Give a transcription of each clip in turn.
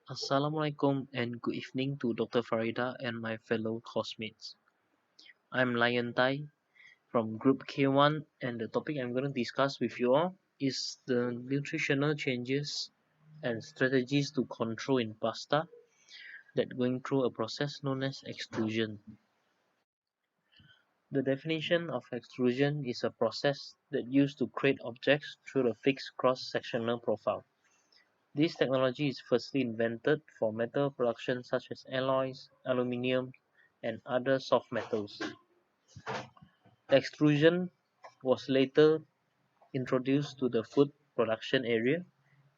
Assalamualaikum and good evening to Dr. Farida and my fellow classmates. I'm Lion Tai from Group K1, and the topic I'm going to discuss with you all is the nutritional changes and strategies to control in pasta that going through a process known as extrusion. The definition of extrusion is a process that used to create objects through a fixed cross-sectional profile. This technology is firstly invented for metal production such as alloys, aluminium, and other soft metals. Extrusion was later introduced to the food production area,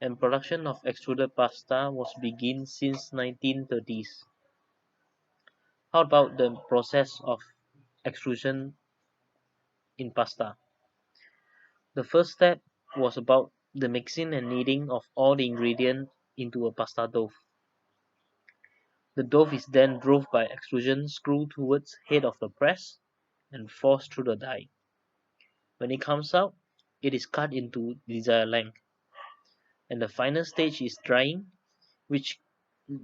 and production of extruded pasta was begin since 1930s. How about the process of extrusion in pasta? The first step was about the mixing and kneading of all the ingredients into a pasta dough. The dough is then drove by extrusion screw towards head of the press and forced through the die. When it comes out, it is cut into desired length. And the final stage is drying, which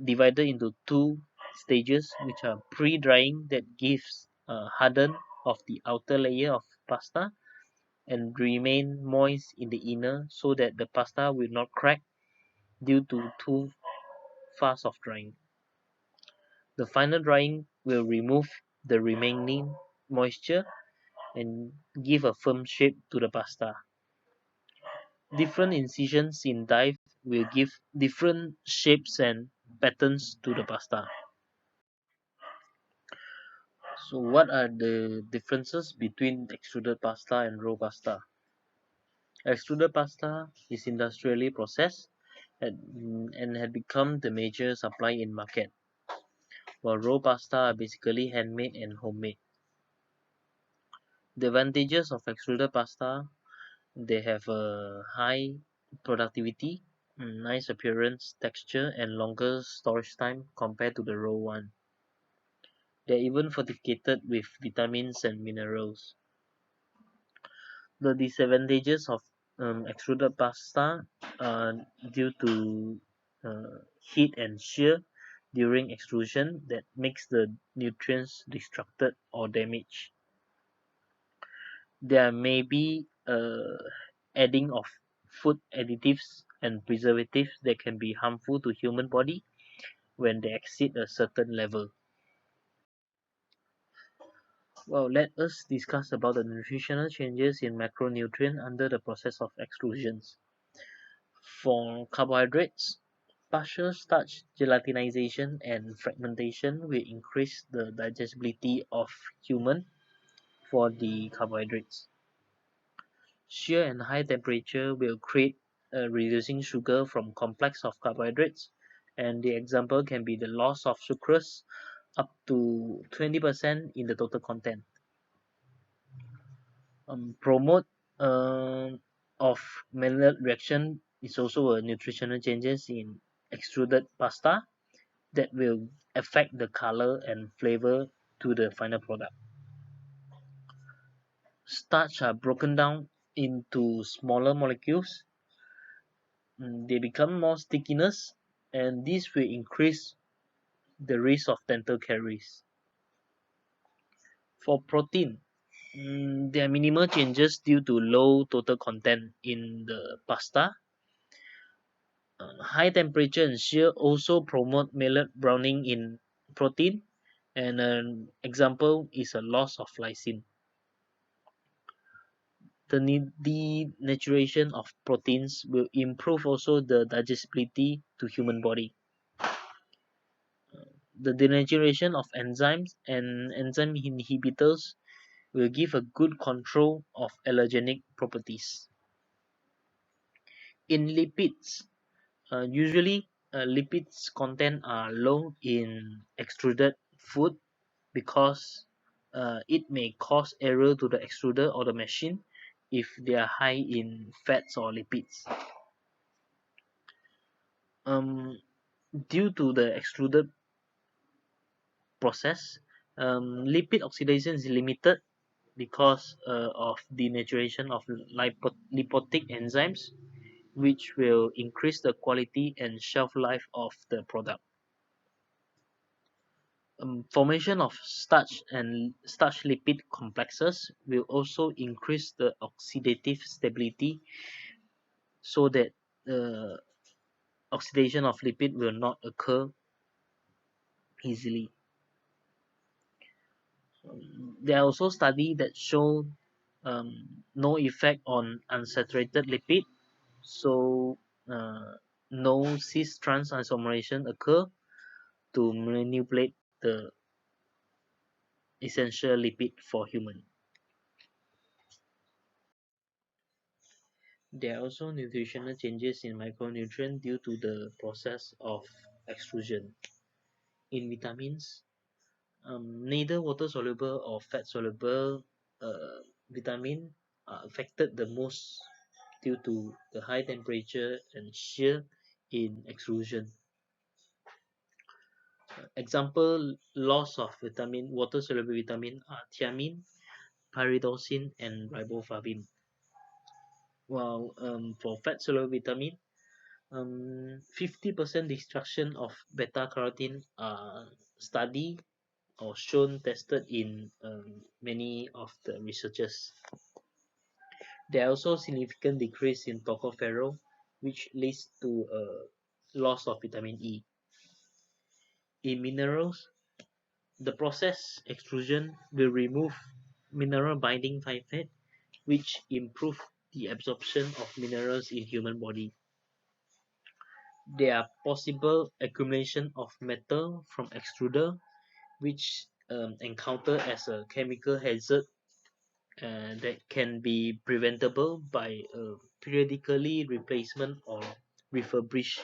divided into two stages, which are pre-drying that gives a harden of the outer layer of pasta and remain moist in the inner so that the pasta will not crack due to too fast of drying. The final drying will remove the remaining moisture and give a firm shape to the pasta. Different incisions in die will give different shapes and patterns to the pasta. So what are the differences between extruded pasta and raw pasta? Extruded pasta is industrially processed and had become the major supply in market, while raw pasta are basically handmade and homemade. The advantages of extruded pasta: they have a high productivity, nice appearance, texture, and longer storage time compared to the raw one. They are even fortified with vitamins and minerals. The disadvantages of extruded pasta are due to heat and shear during extrusion that makes the nutrients destructed or damaged. There may be adding of food additives and preservatives that can be harmful to human body when they exceed a certain level. Well, let us discuss about the nutritional changes in macronutrient under the process of extrusions. For carbohydrates, partial starch gelatinization and fragmentation will increase the digestibility of human for the carbohydrates. Shear and high temperature will create reducing sugar from complex of carbohydrates, and the example can be the loss of sucrose up to 20% in the total content. Promote of Maillard reaction is also a nutritional changes in extruded pasta that will affect the color and flavor to the final product. Starch are broken down into smaller molecules. They become more stickiness, and this will increase the risk of dental caries. For protein, there are minimal changes due to low total content in the pasta. High temperature and shear also promote Maillard browning in protein, and an example is a loss of lysine. The denaturation of proteins will improve also the digestibility to human body. The denaturation of enzymes and enzyme inhibitors will give a good control of allergenic properties. In lipids, usually lipids content are low in extruded food because it may cause error to the extruder or the machine if they are high in fats or lipids. Um, Due to the extruded process, lipid oxidation is limited because of denaturation of lipotic enzymes, which will increase the quality and shelf life of the product. Formation of starch and starch lipid complexes will also increase the oxidative stability so that the oxidation of lipid will not occur easily. There are also studies that show no effect on unsaturated lipid, so no cis trans isomerization occur to manipulate the essential lipid for human. There are also nutritional changes in micronutrient due to the process of extrusion. In vitamins, neither water soluble or fat soluble vitamin are affected the most due to the high temperature and shear in extrusion. Example loss of vitamin, water soluble vitamin are thiamine, pyridoxine, and riboflavin. While for fat soluble vitamin, 50% destruction of beta carotene are studied or shown tested in many of the researchers. There are also significant decrease in tocopherol, which leads to a loss of vitamin E. In minerals, the process extrusion will remove mineral binding phosphate, which improve the absorption of minerals in human body. There are possible accumulation of metal from extruder, which encounter as a chemical hazard that can be preventable by periodically replacement or refurbish.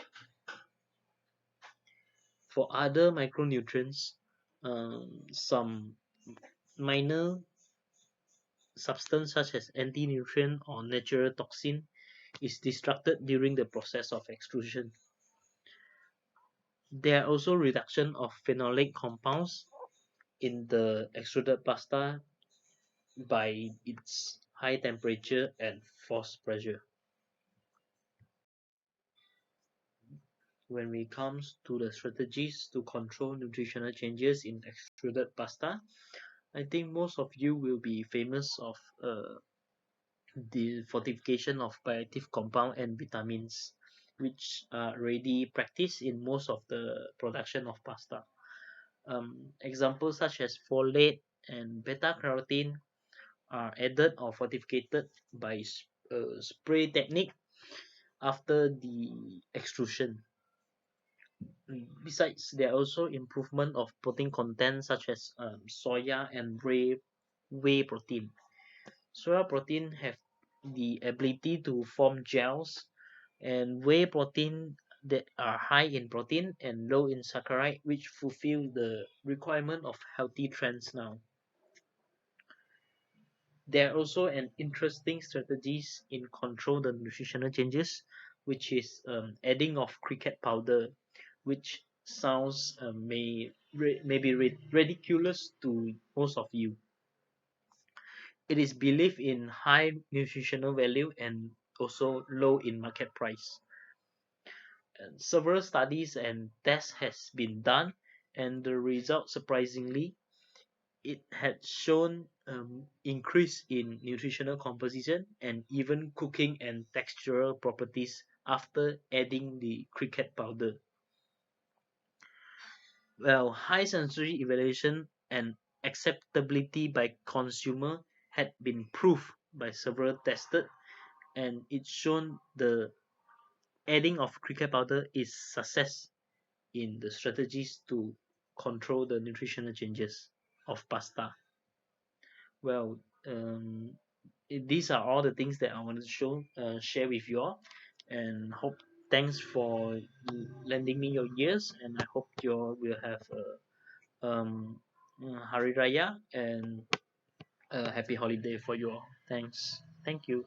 For other micronutrients, some minor substance such as anti-nutrient or natural toxin is destructed during the process of extrusion. There are also reduction of phenolic compounds in the extruded pasta by its high temperature and force pressure. When it comes to the strategies to control nutritional changes in extruded pasta, I think most of you will be famous of the fortification of bioactive compound and vitamins, which are already practiced in most of the production of pasta. Examples such as folate and beta carotene are added or fortified by spray technique after the extrusion. Besides, there are also improvement of protein content such as soya and whey protein. Soya protein have the ability to form gels, and whey protein that are high in protein and low in saccharide, which fulfill the requirement of healthy trends now. There are also an interesting strategies in control the nutritional changes, which is adding of cricket powder, which sounds ridiculous to most of you. It is believed in high nutritional value and also low in market price. And several studies and tests has been done, and the result surprisingly it had shown increase in nutritional composition and even cooking and textural properties after adding the cricket powder. Well, high sensory evaluation and acceptability by consumer had been proved by several tested, and it's shown the adding of cricket powder is success in the strategies to control the nutritional changes of pasta. Well, these are all the things that I wanted to share with you all, and hope thanks for lending me your ears, and I hope you all will have a Hari Raya and a happy holiday for you all. Thanks. Thank you.